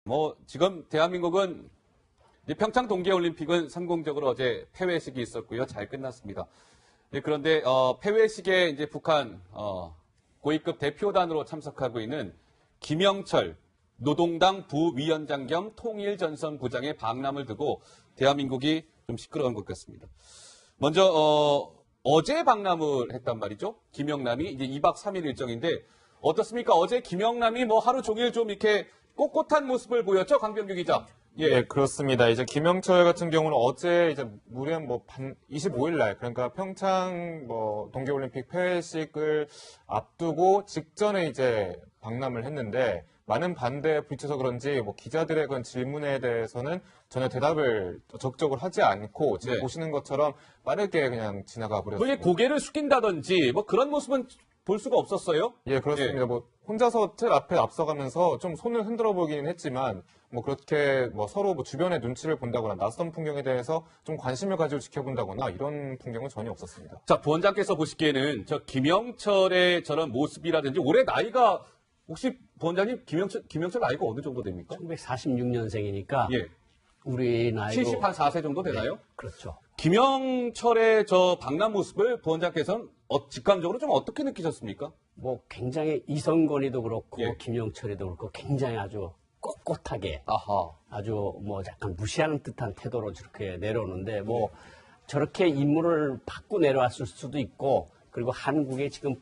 뭐 지금 대한민국은 이제 평창 동계올림픽은 성공적으로 어제 폐회식이 있었고요. 잘 끝났습니다. 그런데 폐회식에 이제 북한 고위급 대표단으로 참석하고 있는 김영철 노동당 부위원장 겸 통일전선부장의 방남을 두고 대한민국이 좀 시끄러운 것 같습니다. 먼저 어제 방남을 했단 말이죠. 김영남이 이제 2박 3일 일정인데 어떻습니까? 어제 김영남이 뭐 하루 종일 좀 이렇게 꼿꼿한 모습을 보였죠, 강병규 기자. 예, 그렇습니다. 이제 김영철 같은 경우는 어제 이제 무려 25일 날, 그러니까 평창 동계올림픽 폐회식을 앞두고 직전에 이제 방남을 했는데, 많은 반대에 부딪혀서 그런지 기자들의 그런 질문에 대해서는 전혀 대답을 적극적으로 하지 않고 지금 네. 보시는 것처럼 빠르게 그냥 지나가 버렸습니다. 뭐 고개를 숙인다든지 뭐 그런 모습은 볼 수가 없었어요. 예, 그렇습니다. 혼자서 틀 앞에 앞서가면서 좀 손을 흔들어 보기는 했지만, 그렇게 서로 주변의 눈치를 본다거나 낯선 풍경에 대해서 좀 관심을 가지고 지켜본다거나 이런 풍경은 전혀 없었습니다. 자, 부원장께서 보시기에는 저 김영철의 저런 모습이라든지 올해 나이가 혹시 부원장님 김영철 나이가 어느 정도 됩니까? 1946년생이니까 예. 우리 나이로 74세 정도 되나요? 네, 그렇죠. 김영철의 저 방남 모습을 부원장께서는 직감적으로 좀 어떻게 느끼셨습니까? 굉장히 이성건이도 그렇고 예. 김영철이도 그렇고 굉장히 아주 꼿꼿하게 아하. 아주 약간 무시하는 듯한 태도로 저렇게 내려오는데 저렇게 임무를 받고 내려왔을 수도 있고 그리고 한국에 지금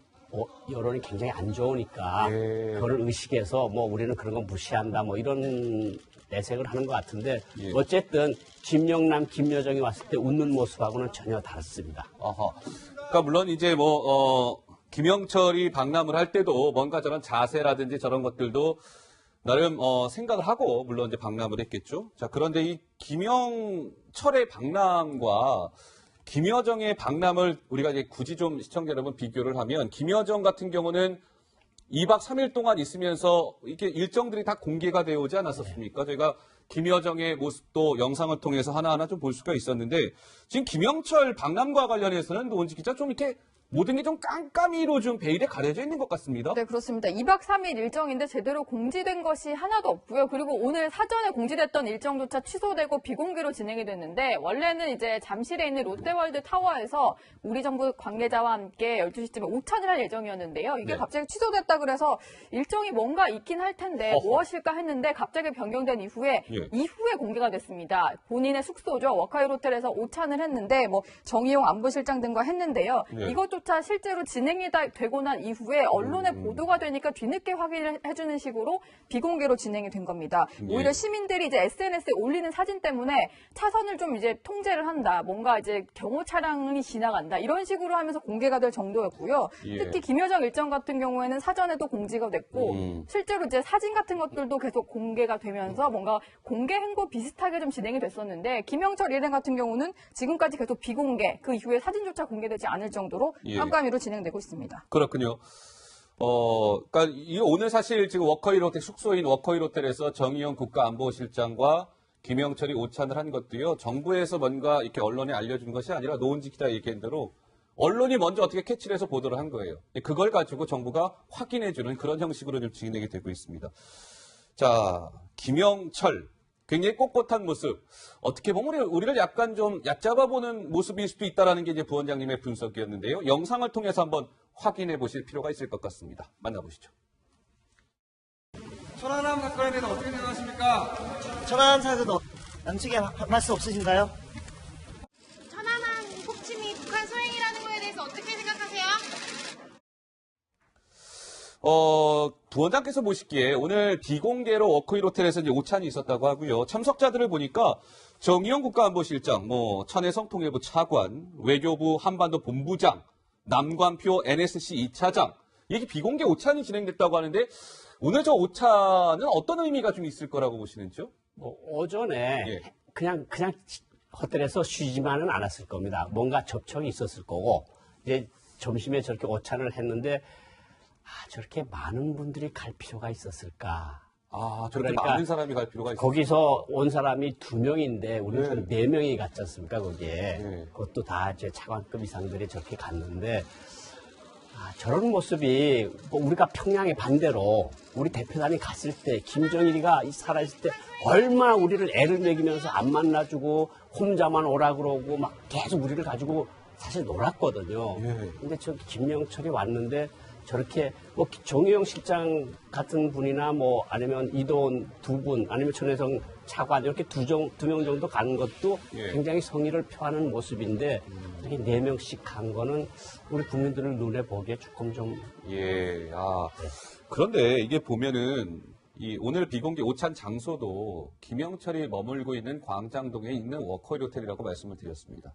여론이 굉장히 안 좋으니까 예. 그걸 의식해서 우리는 그런 거 무시한다 이런 내색을 하는 것 같은데 예. 어쨌든 김영남, 김여정이 왔을 때 웃는 모습하고는 전혀 다릅니다. 아하. 그러니까 물론 이제 김영철이 방남을 할 때도 뭔가 저런 자세라든지 저런 것들도 나름 생각을 하고 물론 이제 방남을 했겠죠. 자, 그런데 이 김영철의 방남과 김여정의 방남을 우리가 이제 굳이 좀 시청자 여러분 비교를 하면 김여정 같은 경우는 2박 3일 동안 있으면서 이렇게 일정들이 다 공개가 되어 오지 않았었습니까? 저희가 김여정의 모습도 영상을 통해서 하나하나 좀 볼 수가 있었는데 지금 김영철 방남과 관련해서는 노은지 기자 좀 이렇게 모든 게 좀 깜깜이로 좀 베일에 가려져 있는 것 같습니다. 네, 그렇습니다. 2박 3일 일정인데 제대로 공지된 것이 하나도 없고요. 그리고 오늘 사전에 공지됐던 일정조차 취소되고 비공개로 진행이 됐는데 원래는 이제 잠실에 있는 롯데월드 타워에서 우리 정부 관계자와 함께 12시쯤에 오찬을 할 예정이었는데요. 이게 네. 갑자기 취소됐다 그래서 일정이 뭔가 있긴 할 텐데 무엇일까 했는데 갑자기 변경된 이후에 이후에 공개가 됐습니다. 본인의 숙소죠. 워카힐 호텔에서 오찬을 했는데 정의용 안보실장 등과 했는데요. 네. 이것조차 실제로 진행이 되고 난 이후에 언론에 보도가 되니까 뒤늦게 확인을 해주는 식으로 비공개로 진행이 된 겁니다. 오히려 시민들이 이제 SNS에 올리는 사진 때문에 차선을 좀 이제 통제를 한다. 뭔가 이제 경호 차량이 지나간다. 이런 식으로 하면서 공개가 될 정도였고요. 특히 김여정 일정 같은 경우에는 사전에도 공지가 됐고 실제로 이제 사진 같은 것들도 계속 공개가 되면서 뭔가 공개 행보 비슷하게 좀 진행이 됐었는데 김영철 일행 같은 경우는 지금까지 계속 비공개, 그 이후에 사진조차 공개되지 않을 정도로 깜깜이로 진행되고 있습니다. 그렇군요. 그러니까 오늘 사실 지금 워커힐 호텔 숙소인 워커힐 호텔에서 정의용 국가안보실장과 김영철이 오찬을 한 것도요. 정부에서 뭔가 이렇게 언론에 알려준 것이 아니라 노은지 기자 얘기한 대로 언론이 먼저 어떻게 캐치를 해서 보도를 한 거예요. 그걸 가지고 정부가 확인해주는 그런 형식으로 좀 진행이 되고 있습니다. 자, 김영철. 굉장히 꼿꼿한 모습. 어떻게 보면 우리를 약간 좀 얕잡아보는 모습일 수도 있다는 게 이제 부원장님의 분석이었는데요. 영상을 통해서 한번 확인해 보실 필요가 있을 것 같습니다. 만나보시죠. 천안함 사건에 대해서 어떻게 생각하십니까? 천안함 사건도 양측에 말씀 없으신가요? 천안함 폭침이 북한 소행이라는 거에 대해서 어떻게 생각하세요? 부원장께서 보시기에 오늘 비공개로 워커힐 호텔에서 이제 오찬이 있었다고 하고요. 참석자들을 보니까 정의용 국가안보실장, 천혜성 통일부 차관, 외교부 한반도 본부장, 남관표 NSC 2차장, 이게 비공개 오찬이 진행됐다고 하는데 오늘 저 오찬은 어떤 의미가 좀 있을 거라고 보시는지요? 오전에 그냥 호텔에서 쉬지만은 않았을 겁니다. 뭔가 접촉이 있었을 거고 이제 점심에 저렇게 오찬을 했는데 저렇게 많은 분들이 갈 필요가 있었을까? 저렇게 그러니까 많은 사람이 갈 필요가 있어요. 거기서 온 사람이 2명인데 우리는 한 4명이 갔지 않습니까? 거기에. 네. 그것도 다 제 차관급 이상들이 저렇게 갔는데 저런 모습이 뭐 우리가 평양에 반대로 우리 대표단이 갔을 때 김정일이가 살아있을 때 얼마나 우리를 애를 먹이면서 안 만나주고 혼자만 오라 그러고 막 계속 우리를 가지고 사실 놀았거든요. 근데 저 김명철이 왔는데 저렇게 뭐 정의용 실장 같은 분이나 뭐 아니면 이도원 두 분 아니면 전혜성 차관 이렇게 두 명 정도 가는 것도 굉장히 성의를 표하는 모습인데 이렇게 4명씩 간 거는 우리 국민들을 눈에 보기에 조금 좀 예. 그런데 이게 보면은 이 오늘 비공개 오찬 장소도 김영철이 머물고 있는 광장동에 있는 워커힐 호텔이라고 말씀을 드렸습니다.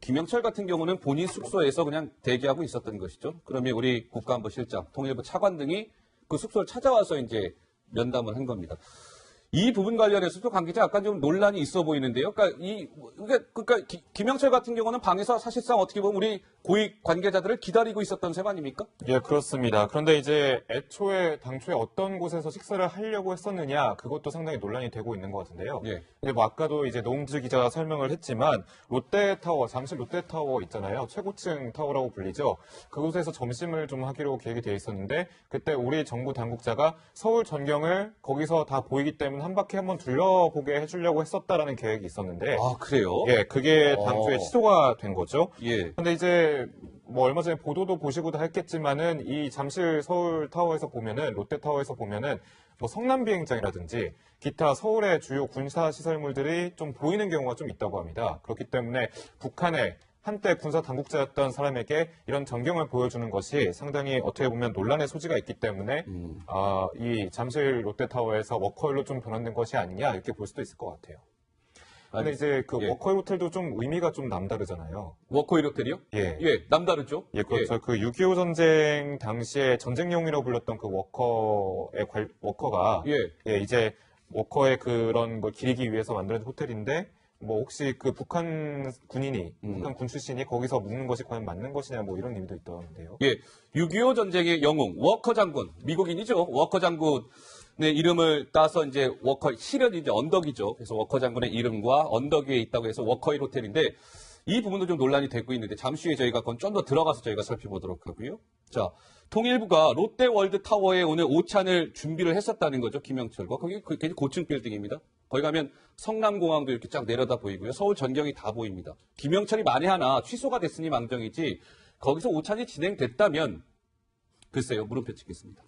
김영철 같은 경우는 본인 숙소에서 그냥 대기하고 있었던 것이죠. 그러면 우리 국가안보실장, 통일부 차관 등이 그 숙소를 찾아와서 이제 면담을 한 겁니다. 이 부분 관련해서도 관계자 약간 좀 논란이 있어 보이는데요. 그러니까 김영철 같은 경우는 방에서 사실상 어떻게 보면 우리 고위 관계자들을 기다리고 있었던 셈 아닙니까? 예, 그렇습니다. 그런데 이제 당초에 어떤 곳에서 식사를 하려고 했었느냐, 그것도 상당히 논란이 되고 있는 것 같은데요. 예. 근데 뭐 아까도 이제 노홍주 기자가 설명을 했지만, 롯데타워, 잠실 롯데타워 있잖아요. 최고층 타워라고 불리죠. 그곳에서 점심을 좀 하기로 계획이 되어 있었는데, 그때 우리 정부 당국자가 서울 전경을 거기서 다 보이기 때문에 한 바퀴 한번 둘러보게 해주려고 했었다라는 계획이 있었는데, 아, 그래요? 예, 그게 당초에 취소가 된 거죠. 예. 근데 이제 뭐 얼마 전에 보도도 보시고도 했겠지만은 이 잠실 서울 타워에서 보면은 롯데타워에서 보면은 뭐 성남 비행장이라든지 기타 서울의 주요 군사 시설물들이 좀 보이는 경우가 좀 있다고 합니다. 그렇기 때문에 북한의 한때 군사 당국자였던 사람에게 이런 전경을 보여주는 것이 상당히 어떻게 보면 논란의 소지가 있기 때문에 이 잠실 롯데타워에서 워커힐로 좀 변환된 것이 아니냐 이렇게 볼 수도 있을 것 같아요. 근데 이제 그 예. 워커힐 호텔도 좀 의미가 좀 남다르잖아요. 워커힐 호텔이요? 예. 예, 남다르죠? 예, 그렇죠. 그 6.25 전쟁 당시에 전쟁용이라고 불렀던 그 워커가 예. 이제 워커의 그런 걸 기리기 위해서 만들어진 호텔인데 뭐 혹시 그 북한 군인이 북한 군 출신이 거기서 묵는 것이 과연 맞는 것이냐 뭐 이런 의미도 있던데요. 예. 6.25 전쟁의 영웅 워커 장군, 미국인이죠. 워커 장군의 이름을 따서 이제 실은 이제 언덕이죠. 그래서 워커 장군의 이름과 언덕 위에 있다고 해서 워커힐 호텔인데 이 부분도 좀 논란이 되고 있는데 잠시 후에 저희가 그건 좀 더 들어가서 저희가 살펴보도록 하고요. 자, 통일부가 롯데월드 타워에 오늘 오찬을 준비를 했었다는 거죠. 김영철과. 거기 굉장히 고층 빌딩입니다. 거기 가면 성남공항도 이렇게 쫙 내려다 보이고요. 서울 전경이 다 보입니다. 김영철이 만에 하나 취소가 됐으니 망정이지 거기서 오찬이 진행됐다면 글쎄요. 물음표 찍겠습니다.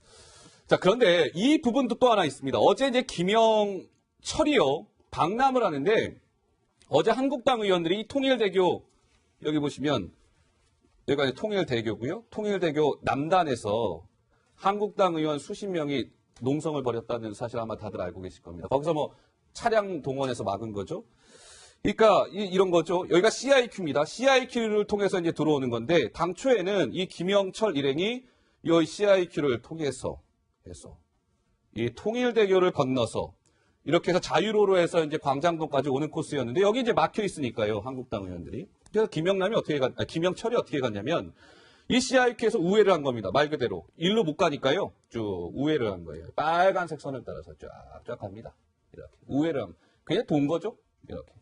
자, 그런데 이 부분도 또 하나 있습니다. 어제 이제 김영철이요. 방남을 하는데 어제 한국당 의원들이 통일대교 여기 보시면 여기가 통일대교고요. 통일대교 남단에서 한국당 의원 수십 명이 농성을 벌였다는 사실 아마 다들 알고 계실 겁니다. 거기서 뭐 차량 동원해서 막은 거죠. 그러니까 이런 거죠. 여기가 CIQ입니다. CIQ를 통해서 이제 들어오는 건데 당초에는 이 김영철 일행이 이 CIQ를 통해서 이 통일대교를 건너서 이렇게 해서 자유로로 해서 이제 광장동까지 오는 코스였는데 여기 이제 막혀 있으니까요. 한국당 의원들이. 그래서 김영철이 어떻게 갔냐면 이 CIQ에서 우회를 한 겁니다. 말 그대로. 일로 못 가니까요. 쭉 우회를 한 거예요. 빨간색 선을 따라서 쫙 갑니다. 이렇게. 우회를 한 그냥 돈 거죠. 이렇게.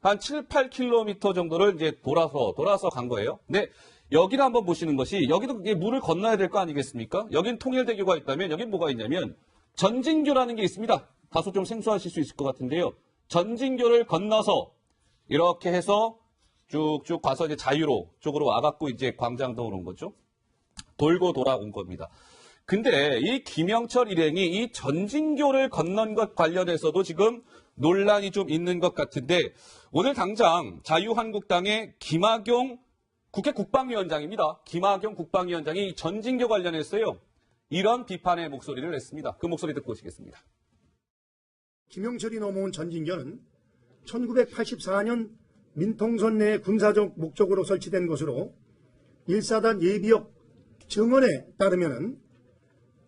한 7, 8km 정도를 이제 돌아서 간 거예요. 근데 여기를 한번 보시는 것이 여기도 물을 건너야 될 거 아니겠습니까? 여긴 통일대교가 있다면 여긴 뭐가 있냐면 전진교라는 게 있습니다. 다소 좀 생소하실 수 있을 것 같은데요. 전진교를 건너서 이렇게 해서 쭉쭉 가서 이제 자유로 쪽으로 와갖고 이제 광장동으로 온 거죠. 돌고 돌아온 겁니다. 근데 이 김영철 일행이 이 전진교를 건넌 것 관련해서도 지금 논란이 좀 있는 것 같은데 오늘 당장 자유한국당의 김학용 국회 국방위원장입니다. 김학용 국방위원장이 전진교 관련해서요. 이런 비판의 목소리를 냈습니다. 그 목소리 듣고 오시겠습니다. 김영철이 넘어온 전진교는 1984년 민통선 내 군사적 목적으로 설치된 것으로 1사단 예비역 증언에 따르면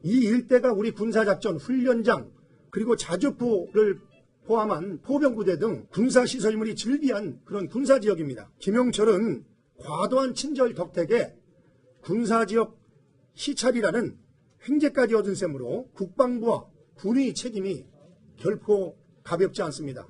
이 일대가 우리 군사작전 훈련장 그리고 자주포를 포함한 포병부대 등 군사시설물이 즐비한 그런 군사지역입니다. 김영철은 과도한 친절 덕택에 군사지역 시찰이라는 횡재까지 얻은 셈으로 국방부와 군의 책임이 결코 가볍지 않습니다.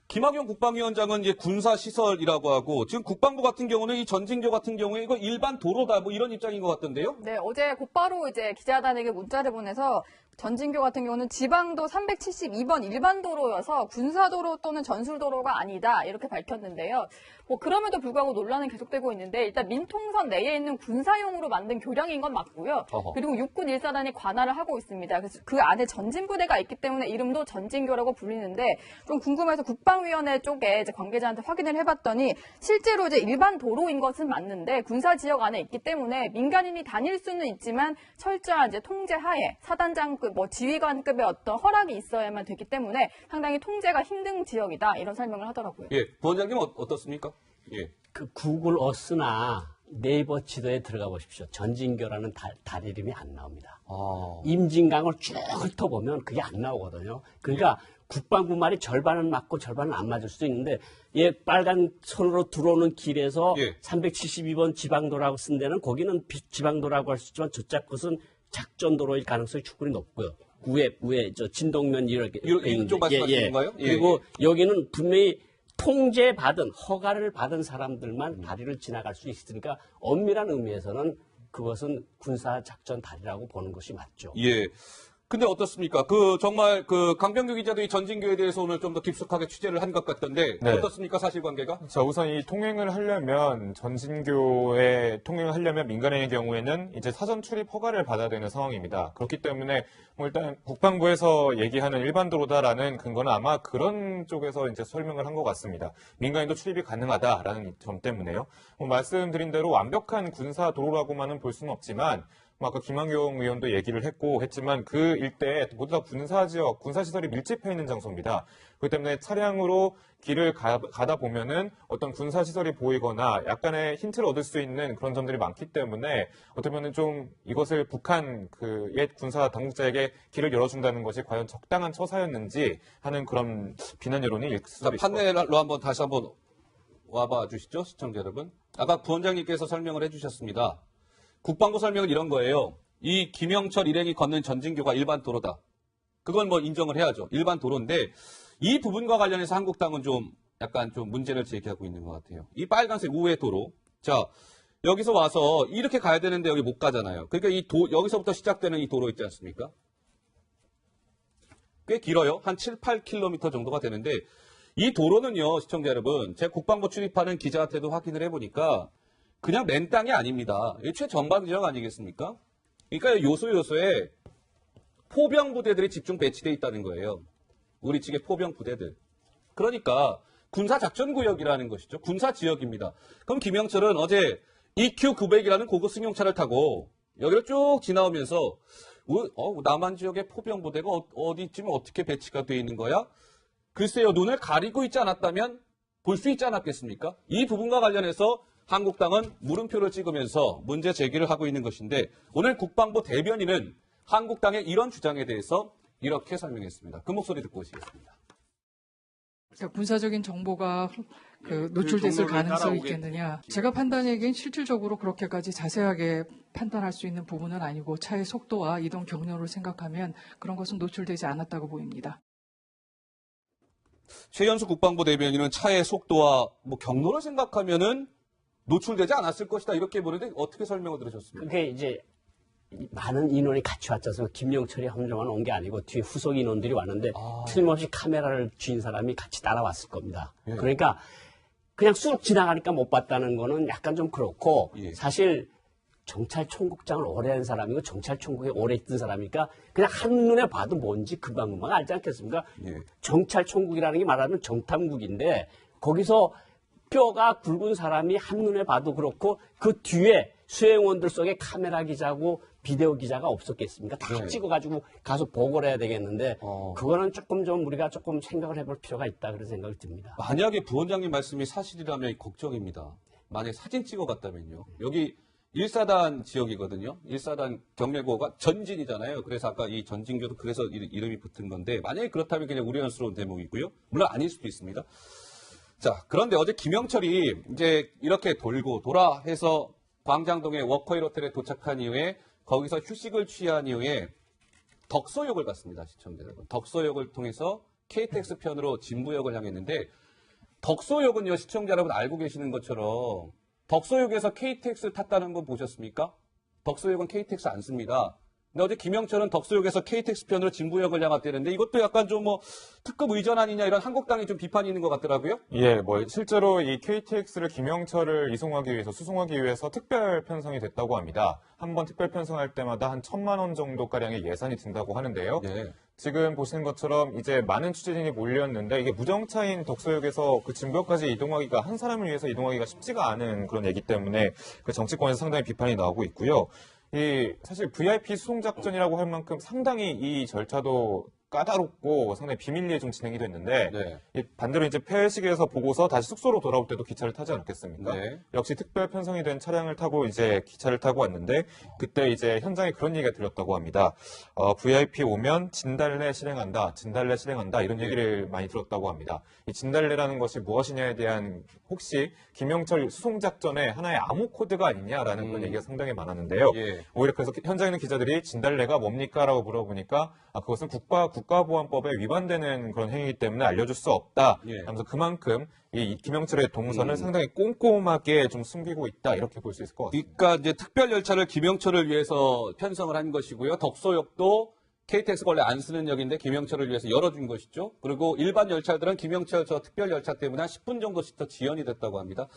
김학용 국방위원장은 이제 군사시설이라고 하고, 지금 국방부 같은 경우는 이 전진교 같은 경우에 이거 일반 도로다, 뭐 이런 입장인 것 같던데요? 네, 어제 곧바로 이제 기자단에게 문자를 보내서 전진교 같은 경우는 지방도 372번 일반 도로여서 군사도로 또는 전술도로가 아니다 이렇게 밝혔는데요. 뭐 그럼에도 불구하고 논란은 계속되고 있는데 일단 민통선 내에 있는 군사용으로 만든 교량인 건 맞고요. 어허. 그리고 육군 1사단이 관할을 하고 있습니다. 그래서 그 안에 전진부대가 있기 때문에 이름도 전진교라고 불리는데 좀 궁금해서 국방위원회 쪽에 이제 관계자한테 확인을 해봤더니 실제로 이제 일반 도로인 것은 맞는데 군사 지역 안에 있기 때문에 민간인이 다닐 수는 있지만 철저한 이제 통제하에 사단장급, 뭐 지휘관급의 어떤 허락이 있어야만 되기 때문에 상당히 통제가 힘든 지역이다 이런 설명을 하더라고요. 예, 부원장님은 어떻습니까? 예. 그 구글 어스나 네이버 지도에 들어가 보십시오. 전진교라는 달 이름이 안 나옵니다. 아. 임진강을 쭉 훑어보면 그게 안 나오거든요. 그러니까 국방부 말이 절반은 맞고 절반은 안 맞을 수도 있는데 빨간 선으로 들어오는 길에서 예. 372번 지방도라고 쓴 데는 거기는 지방도라고 할 수 있지만 저쪽 곳은 작전도로일 가능성이 충분히 높고요. 위에 저 진동면 이렇게 이쪽 말씀하시는 건가요? 예, 그리고 여기는 분명히 통제받은 허가를 받은 사람들만 다리를 지나갈 수 있으니까 엄밀한 의미에서는 그것은 군사 작전 다리라고 보는 것이 맞죠. 예. 근데 어떻습니까? 정말 강병규 기자도 이 전진교에 대해서 오늘 좀 더 깊숙하게 취재를 한 것 같던데 네. 어떻습니까? 사실관계가? 자, 우선 이 통행을 하려면 전진교에 통행을 하려면 민간인의 경우에는 이제 사전 출입 허가를 받아야 되는 상황입니다. 그렇기 때문에 뭐 일단 국방부에서 얘기하는 일반 도로다라는 근거는 아마 그런 쪽에서 이제 설명을 한 것 같습니다. 민간인도 출입이 가능하다라는 점 때문에요. 뭐 말씀드린 대로 완벽한 군사 도로라고만은 볼 수는 없지만 아까 김학용 의원도 얘기를 했지만 그 일대에 모두 다 군사지역, 군사시설이 밀집해 있는 장소입니다. 그렇기 때문에 차량으로 길을 가다 보면은 어떤 군사시설이 보이거나 약간의 힌트를 얻을 수 있는 그런 점들이 많기 때문에 어떻게 보면 좀 이것을 북한 그 옛 군사 당국자에게 길을 열어준다는 것이 과연 적당한 처사였는지 하는 그런 비난 여론이 있을 수도 있습니다. 판넬로 한번 다시 한번 와봐 주시죠, 시청자 여러분. 아까 부원장님께서 설명을 해주셨습니다. 국방부 설명은 이런 거예요. 이 김영철 일행이 걷는 전진교가 일반 도로다. 그건 뭐 인정을 해야죠. 일반 도로인데 이 부분과 관련해서 한국당은 좀 약간 좀 문제를 제기하고 있는 것 같아요. 이 빨간색 우회 도로. 자, 여기서 와서 이렇게 가야 되는데 여기 못 가잖아요. 그러니까 여기서부터 시작되는 이 도로 있지 않습니까? 꽤 길어요. 한 7, 8km 정도가 되는데 이 도로는요, 시청자 여러분, 제가 국방부 출입하는 기자한테도 확인을 해보니까 그냥 맨 땅이 아닙니다. 최전방 지역 아니겠습니까? 그러니까 요소요소에 포병 부대들이 집중 배치되어 있다는 거예요. 우리 측의 포병 부대들. 그러니까 군사작전구역이라는 것이죠. 군사지역입니다. 그럼 김영철은 어제 EQ900이라는 고급 승용차를 타고 여기를 쭉 지나오면서 남한 지역의 포병 부대가 어디쯤에 어떻게 배치가 되어 있는 거야? 글쎄요. 눈을 가리고 있지 않았다면 볼 수 있지 않았겠습니까? 이 부분과 관련해서 한국당은 물음표를 찍으면서 문제 제기를 하고 있는 것인데 오늘 국방부 대변인은 한국당의 이런 주장에 대해서 이렇게 설명했습니다. 그 목소리 듣고 오시겠습니다. 군사적인 정보가 노출됐을 가능성이 있겠느냐. 제가 판단하기엔 실질적으로 그렇게까지 자세하게 판단할 수 있는 부분은 아니고 차의 속도와 이동 경로를 생각하면 그런 것은 노출되지 않았다고 보입니다. 최연수 국방부 대변인은 차의 속도와 경로를 생각하면은 노출되지 않았을 것이다 이렇게 보는데 어떻게 설명을 들으셨습니까? 그게 이제 많은 인원이 같이 왔잖아요. 김영철이 함정만 온 게 아니고 뒤에 후속 인원들이 왔는데 틀림없이 카메라를 쥔 사람이 같이 따라왔을 겁니다. 예. 그러니까 그냥 쑥 지나가니까 못 봤다는 거는 약간 좀 그렇고 예. 사실 경찰총국장을 오래 한 사람이고 경찰총국에 오래 있던 사람이니까 그냥 한눈에 봐도 뭔지 금방금방 알지 않겠습니까? 예. 경찰총국이라는 게 말하면 정탐국인데 거기서 뼈가 굵은 사람이 한눈에 봐도 그렇고 그 뒤에 수행원들 속에 카메라 기자고 비디오 기자가 없었겠습니까? 다 네. 찍어가지고 가서 보고를 해야 되겠는데 그거는 조금 좀 우리가 조금 생각을 해볼 필요가 있다 그런 생각이 듭니다. 만약에 부원장님 말씀이 사실이라면 걱정입니다. 만약에 사진 찍어갔다면요. 여기 1사단 지역이거든요. 1사단 경례고가 전진이잖아요. 그래서 아까 이 전진교도 그래서 이름이 붙은 건데 만약에 그렇다면 그냥 우려스러운 대목이고요. 물론 아닐 수도 있습니다. 자, 그런데 어제 김영철이 이제 이렇게 돌아 해서 광장동의 워커힐 호텔에 도착한 이후에 거기서 휴식을 취한 이후에 덕서역을 갔습니다. 시청자 여러분. 덕서역을 통해서 KTX 편으로 진부역을 향했는데 덕소역은요, 시청자 여러분 알고 계시는 것처럼 덕소역에서 KTX 탔다는 거 보셨습니까? 덕소역은 KTX 안 씁니다. 근데 어제 김영철은 덕소역에서 KTX 편으로 진부역을 향했다는데 이것도 약간 좀 뭐 특급 의전 아니냐 이런 한국당이 좀 비판이 있는 것 같더라고요. 예, 뭐 실제로 이 KTX를 김영철을 이송하기 위해서 수송하기 위해서 특별 편성이 됐다고 합니다. 한 번 특별 편성할 때마다 한 1,000만 원 정도가량의 예산이 든다고 하는데요. 네. 지금 보시는 것처럼 이제 많은 취재진이 몰렸는데 이게 무정차인 덕소역에서 그 진부역까지 이동하기가 한 사람을 위해서 이동하기가 쉽지가 않은 그런 얘기 때문에 그 정치권에서 상당히 비판이 나오고 있고요. 이 사실 VIP 수송 작전이라고 할 만큼 상당히 이 절차도 까다롭고 상당히 비밀리에 좀 진행이 됐는데 네. 이 반대로 이제 폐회식에서 보고서 다시 숙소로 돌아올 때도 기차를 타지 않았겠습니까? 네. 역시 특별 편성이 된 차량을 타고 이제 기차를 타고 왔는데 그때 이제 현장에 그런 얘기가 들렸다고 합니다. VIP 오면 진달래 실행한다, 진달래 실행한다 이런 얘기를 많이 들었다고 합니다. 이 진달래라는 것이 무엇이냐에 대한 혹시 김영철 수송 작전의 하나의 암호 코드가 아니냐라는 그런 얘기가 상당히 많았는데요. 예. 오히려 그래서 현장에 있는 기자들이 진달래가 뭡니까라고 물어보니까 그것은 국가보안법에 위반되는 그런 행위이기 때문에 알려줄 수 없다. 예. 하면서 그만큼 이 김영철의 동선을 상당히 꼼꼼하게 좀 숨기고 있다 이렇게 볼 수 있을 것 같습니다. 그러니까 이제 특별 열차를 김영철을 위해서 편성을 한 것이고요. 덕소역도 KTX가 원래 안 쓰는 역인데 김영철을 위해서 열어준 것이죠. 그리고 일반 열차들은 김영철 저 특별 열차 때문에 한 10분 정도씩 더 지연이 됐다고 합니다.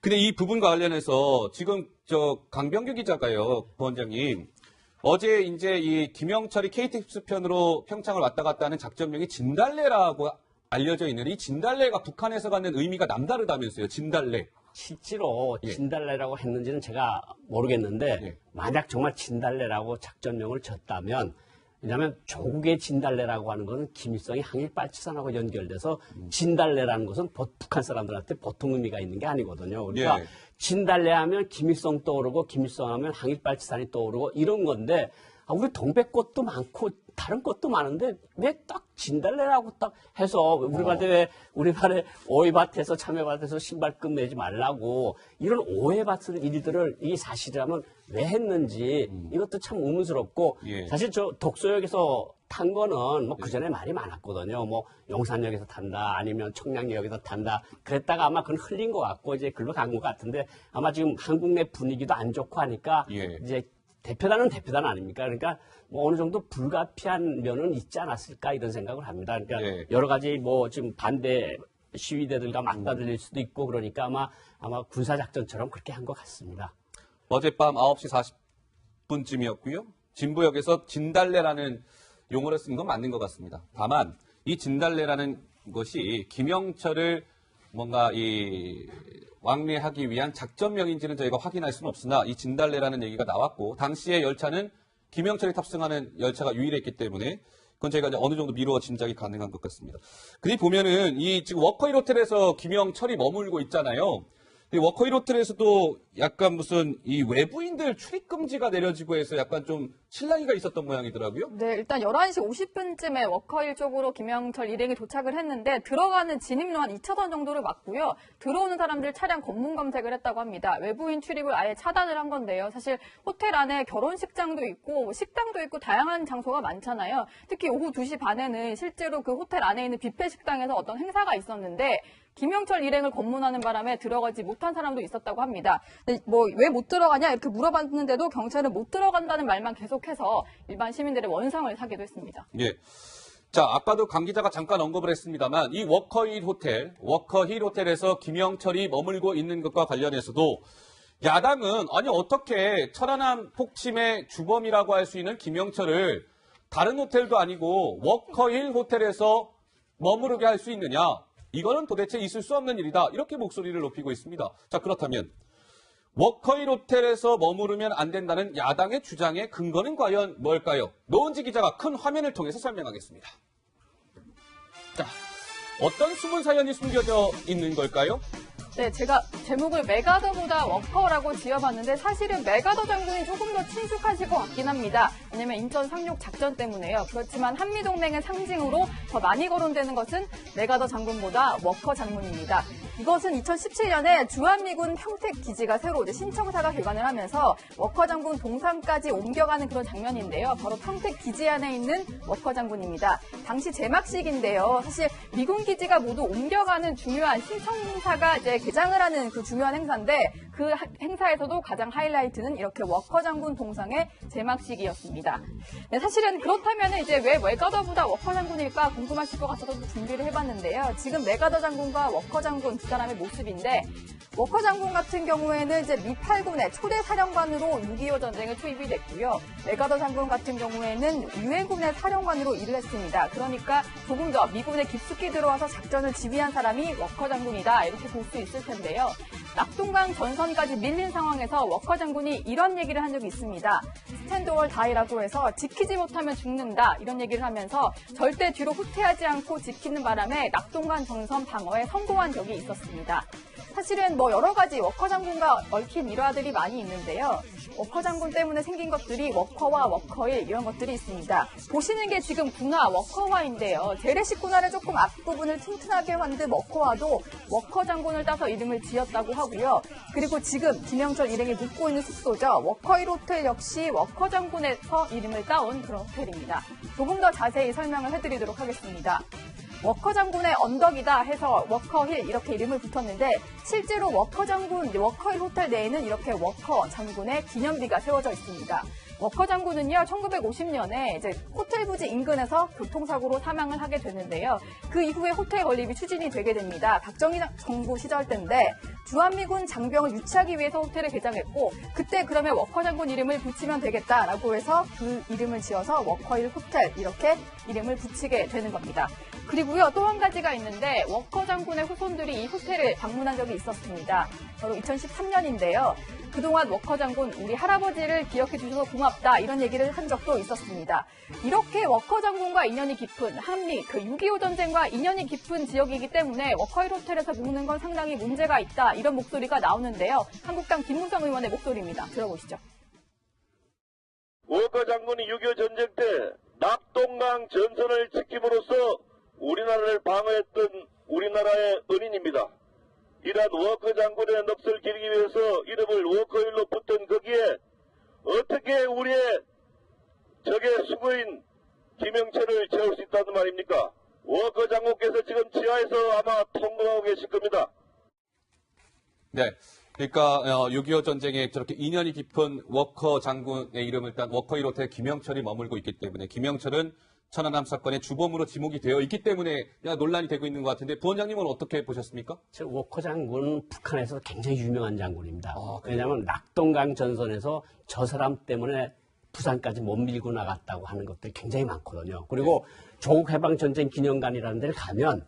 근데 이 부분과 관련해서 지금 저 강병규 기자가요, 부원장님. 어제 이제 이 김영철이 KTX 편으로 평창을 왔다 갔다 하는 작전명이 진달래라고 알려져 있는데 이 진달래가 북한에서 갖는 의미가 남다르다면서요, 진달래. 실제로 진달래라고 했는지는 제가 모르겠는데 예. 만약 정말 진달래라고 작전명을 졌다면 왜냐하면 조국의 진달래라고 하는 것은 김일성이 항일빨치산하고 연결돼서 진달래라는 것은 북한 사람들한테 보통 의미가 있는 게 아니거든요. 그러니까 예. 진달래 하면 김일성 떠오르고 김일성 하면 항일빨치산이 떠오르고 이런 건데 우리 동백꽃도 많고 다른 꽃도 많은데 왜 딱 진달래라고 딱 해서 우리말에 오해밭에서 참외밭에서 신발끈 매지 말라고 이런 오해받는 일들을 이 사실이라면 왜 했는지 이것도 참 의문스럽고 예. 사실 저 독소역에서 탄 거는 뭐 그전에 말이 많았거든요. 뭐 용산역에서 탄다 아니면 청량역에서 탄다 그랬다가 아마 그건 흘린 것 같고 이제 글로 간 것 같은데 아마 지금 한국 내 분위기도 안 좋고 하니까 예. 이제 대표단은 대표단 아닙니까? 그러니까 뭐 어느 정도 불가피한 면은 있지 않았을까 이런 생각을 합니다. 그러니까 예. 여러 가지 뭐 지금 반대 시위대들과 맞받을 수도 있고 그러니까 아마 군사작전처럼 그렇게 한 것 같습니다. 어젯밤 9시 40분쯤이었고요. 진부역에서 진달래라는 용어를 쓴 건 맞는 것 같습니다. 다만 이 진달래라는 것이 김영철을 뭔가 왕래하기 위한 작전명인지는 저희가 확인할 수는 없으나 이 진달래라는 얘기가 나왔고 당시의 열차는 김영철이 탑승하는 열차가 유일했기 때문에 그건 저희가 이제 어느 정도 미루어 짐작이 가능한 것 같습니다. 근데 보면은 이 지금 워커힐 호텔에서 김영철이 머물고 있잖아요. 이 워커힐 호텔에서도 약간 무슨 이 외부인들 출입 금지가 내려지고 해서 약간 좀 실랑이가 있었던 모양이더라고요. 네, 일단 11시 50분쯤에 워커힐 쪽으로 김영철 일행이 도착을 했는데 들어가는 진입로 한 2차선 정도를 막고요. 들어오는 사람들 차량 검문 검색을 했다고 합니다. 외부인 출입을 아예 차단을 한 건데요. 사실 호텔 안에 결혼식장도 있고 식당도 있고 다양한 장소가 많잖아요. 특히 오후 2시 반에는 실제로 그 호텔 안에 있는 뷔페 식당에서 어떤 행사가 있었는데 김영철 일행을 검문하는 바람에 들어가지 못한 사람도 있었다고 합니다. 뭐 왜 못 들어가냐 이렇게 물어봤는데도 경찰은 못 들어간다는 말만 계속해서 일반 시민들의 원성을 사기도 했습니다. 예. 자, 아까도 강 기자가 잠깐 언급을 했습니다만 이 워커힐 호텔에서 김영철이 머물고 있는 것과 관련해서도 야당은 아니 어떻게 천안함 폭침의 주범이라고 할 수 있는 김영철을 다른 호텔도 아니고 워커힐 호텔에서 머무르게 할 수 있느냐? 이거는 도대체 있을 수 없는 일이다. 이렇게 목소리를 높이고 있습니다. 자, 그렇다면 워커힐 호텔에서 머무르면 안 된다는 야당의 주장의 근거는 과연 뭘까요? 노은지 기자가 큰 화면을 통해서 설명하겠습니다. 자, 어떤 숨은 사연이 숨겨져 있는 걸까요? 네, 제가 제목을 메가더보다 워커라고 지어봤는데 사실은 메가더 장군이 조금 더 친숙하실 것 같긴 합니다. 왜냐면 인천 상륙 작전 때문에요. 그렇지만 한미동맹의 상징으로 더 많이 거론되는 것은 메가더 장군보다 워커 장군입니다. 이것은 2017년에 주한미군 평택 기지가 새로 이제 신청사가 개관을 하면서 워커 장군 동상까지 옮겨가는 그런 장면인데요. 바로 평택 기지 안에 있는 워커 장군입니다. 당시 제막식인데요. 사실 미군 기지가 모두 옮겨가는 중요한 신청사가 이제 개장을 하는 그 중요한 행사인데 그 행사에서도 가장 하이라이트는 이렇게 워커 장군 동상의 제막식이었습니다. 네, 사실은 그렇다면 이제 왜 메가더보다 워커 장군일까 궁금하실 것 같아서 준비를 해봤는데요. 지금 메가더 장군과 워커 장군 두 사람의 모습인데 워커 장군 같은 경우에는 이제 미 8군의 초대 사령관으로 6.25 전쟁에 투입이 됐고요. 메가더 장군 같은 경우에는 유엔군의 사령관으로 일을 했습니다. 그러니까 조금 더 미군에 깊숙이 들어와서 작전을 지휘한 사람이 워커 장군이다 이렇게 볼 수 있을 텐데요. 낙동강 전선까지 밀린 상황에서 워커 장군이 이런 얘기를 한 적이 있습니다. 스탠드 올 다이라고 해서 지키지 못하면 죽는다 이런 얘기를 하면서 절대 뒤로 후퇴하지 않고 지키는 바람에 낙동강 전선 방어에 성공한 적이 있었습니다. 사실은 뭐 여러 가지 워커 장군과 얽힌 일화들이 많이 있는데요. 워커 장군 때문에 생긴 것들이 워커와 워커일 이런 것들이 있습니다. 보시는 게 지금 군화 워커화인데요. 재래식 군화를 조금 앞부분을 튼튼하게 만든 워커화도 워커 장군을 따서 이름을 지었다고 하고요. 그리고 지금 김영철 일행이 묵고 있는 숙소죠. 워커힐 호텔 역시 워커 장군에서 이름을 따온 그런 호텔입니다. 조금 더 자세히 설명을 해드리도록 하겠습니다. 워커 장군의 언덕이다 해서 워커힐 이렇게 이름을 붙였는데 실제로 워커 장군, 워커힐 호텔 내에는 이렇게 워커 장군의 기념비가 세워져 있습니다. 워커 장군은요, 1950년에 이제 호텔 부지 인근에서 교통사고로 사망을 하게 되는데요. 그 이후에 호텔 건립이 추진이 되게 됩니다. 박정희 정부 시절 때인데 주한미군 장병을 유치하기 위해서 호텔을 개장했고 그때 그러면 워커 장군 이름을 붙이면 되겠다라고 해서 그 이름을 지어서 워커힐 호텔 이렇게 이름을 붙이게 되는 겁니다. 그리고요, 또 한 가지가 있는데 워커 장군의 후손들이 이 호텔을 방문한 적이 있었습니다. 바로 2013년인데요. 그동안 워커 장군, 우리 할아버지를 기억해 주셔서 고맙다 이런 얘기를 한 적도 있었습니다. 이렇게 워커 장군과 인연이 깊은 한미, 6.25 전쟁과 인연이 깊은 지역이기 때문에 워커힐 호텔에서 묵는 건 상당히 문제가 있다 이런 목소리가 나오는데요. 한국당 김문성 의원의 목소리입니다. 들어보시죠. 워커 장군이 6.25 전쟁 때 낙동강 전선을 지킴으로써 우리나라를 방어했던 우리나라의 은인입니다. 이러한 워커 장군의 넋을 기리기 위해서 이름을 워커힐로 붙은 거기에 어떻게 우리의 적의 수거인 김영철을 채울 수 있다는 말입니까? 워커 장군께서 지금 지하에서 아마 통곡하고 계실 겁니다. 네. 그러니까 6.25 전쟁에 저렇게 인연이 깊은 워커 장군의 이름을 딴 워커힐 호텔 김영철이 머물고 있기 때문에 김영철은 천안함 사건의 주범으로 지목이 되어 있기 때문에 논란이 되고 있는 것 같은데 부원장님은 어떻게 보셨습니까? 워커 장군은 북한에서 굉장히 유명한 장군입니다. 왜냐하면 낙동강 전선에서 저 사람 때문에 부산까지 못 밀고 나갔다고 하는 것들이 굉장히 많거든요. 그리고 조국해방전쟁 기념관이라는 데를 가면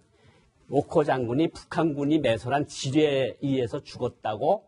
워커 장군이 북한군이 매설한 지뢰에 의해서 죽었다고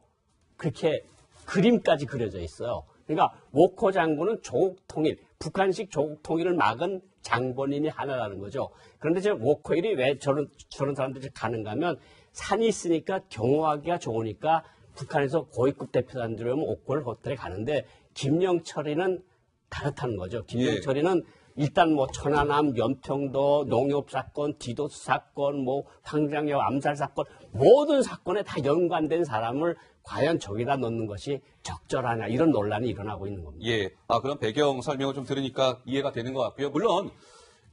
그렇게 그림까지 그려져 있어요. 그러니까 워커 장군은 조국 통일, 북한식 조국 통일을 막은 장본인이 하나라는 거죠. 그런데 저 워커힐이 왜 저런 사람들이 가는가 하면 산이 있으니까 경호하기가 좋으니까 북한에서 고위급 대표단들이 오면 워커힐 호텔에 가는데 김영철이는 다르다는 거죠. 김영철이는 일단 뭐 천안함, 연평도, 농협 사건, 디도스 사건, 뭐 황장엽 암살 사건 모든 사건에 다 연관된 사람을 과연 저기다 넣는 것이 적절하냐 이런 논란이 일어나고 있는 겁니다. 예. 그럼 배경 설명을 좀 들으니까 이해가 되는 것 같고요. 물론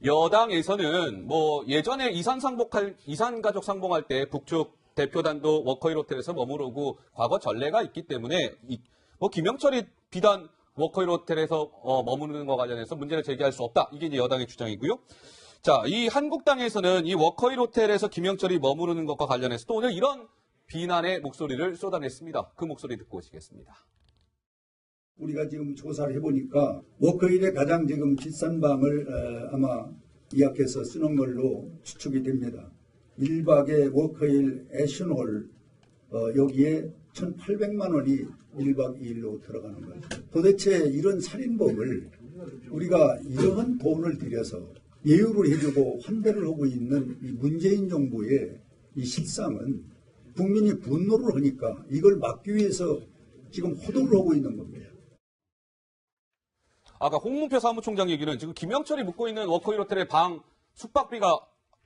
여당에서는 뭐 예전에 이산가족 상봉할 때 북측 대표단도 워커힐 호텔에서 머무르고 과거 전례가 있기 때문에 뭐 김영철이 비단 워커힐 호텔에서 머무르는 것 관련해서 문제를 제기할 수 없다. 이게 이제 여당의 주장이고요. 자, 이 한국당에서는 이 워커힐 호텔에서 김영철이 머무르는 것과 관련해서 또 오늘 이런 비난의 목소리를 쏟아냈습니다. 그 목소리 듣고 오시겠습니다. 우리가 지금 조사를 해보니까 워커힐의 가장 지금 비싼 방을 아마 예약해서 쓰는 걸로 추측이 됩니다. 1박의 워커힐 애쉬홀 여기에 1,800만 원이 1박 2일로 들어가는 거죠. 도대체 이런 살인범을 우리가 이러한 돈을 들여서 예우를 해주고 환대를 하고 있는 이 문재인 정부의 이 실상은 국민이 분노를 하니까 이걸 막기 위해서 지금 호도를 하고 있는 겁니다. 아까 홍문표 사무총장 얘기는 지금 김영철이 묵고 있는 워커힐 호텔의 방 숙박비가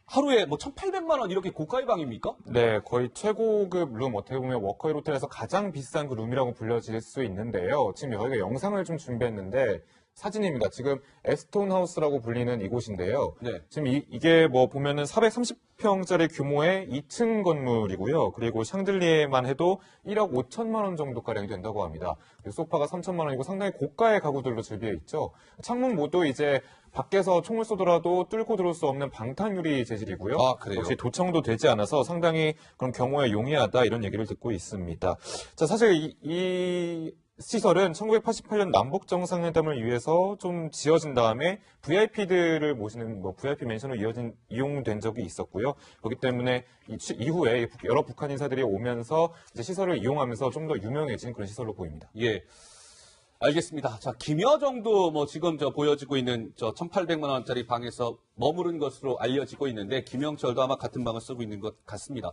하루에 뭐 1,800만 원 이렇게 고가의 방입니까? 네, 거의 최고급 룸, 어떻게 보면 워커힐 호텔에서 가장 비싼 그 룸이라고 불려질 수 있는데요. 지금 여기가 영상을 좀 준비했는데, 사진입니다. 지금 에스톤 하우스라고 불리는 이곳인데요. 네. 지금 이게 뭐 보면은 430평짜리 규모의 2층 건물이고요. 그리고 샹들리에만 해도 1억 5천만 원 정도가량이 된다고 합니다. 그리고 소파가 3천만 원이고 상당히 고가의 가구들로 즐비해 있죠. 창문 모두 이제 밖에서 총을 쏘더라도 뚫고 들어올 수 없는 방탄유리 재질이고요. 아, 그래요? 역시 도청도 되지 않아서 상당히 그런 경우에 용이하다 이런 얘기를 듣고 있습니다. 자, 사실 이 시설은 1988년 남북 정상회담을 위해서 좀 지어진 다음에 VIP들을 모시는 뭐 VIP 맨션으로 이용된 적이 있었고요. 그렇기 때문에 이후에 여러 북한 인사들이 오면서 이제 시설을 이용하면서 좀 더 유명해진 그런 시설로 보입니다. 예. 알겠습니다. 자, 김여정도 뭐 지금 보여지고 있는 1,800만 원짜리 방에서 머무른 것으로 알려지고 있는데 김영철도 아마 같은 방을 쓰고 있는 것 같습니다.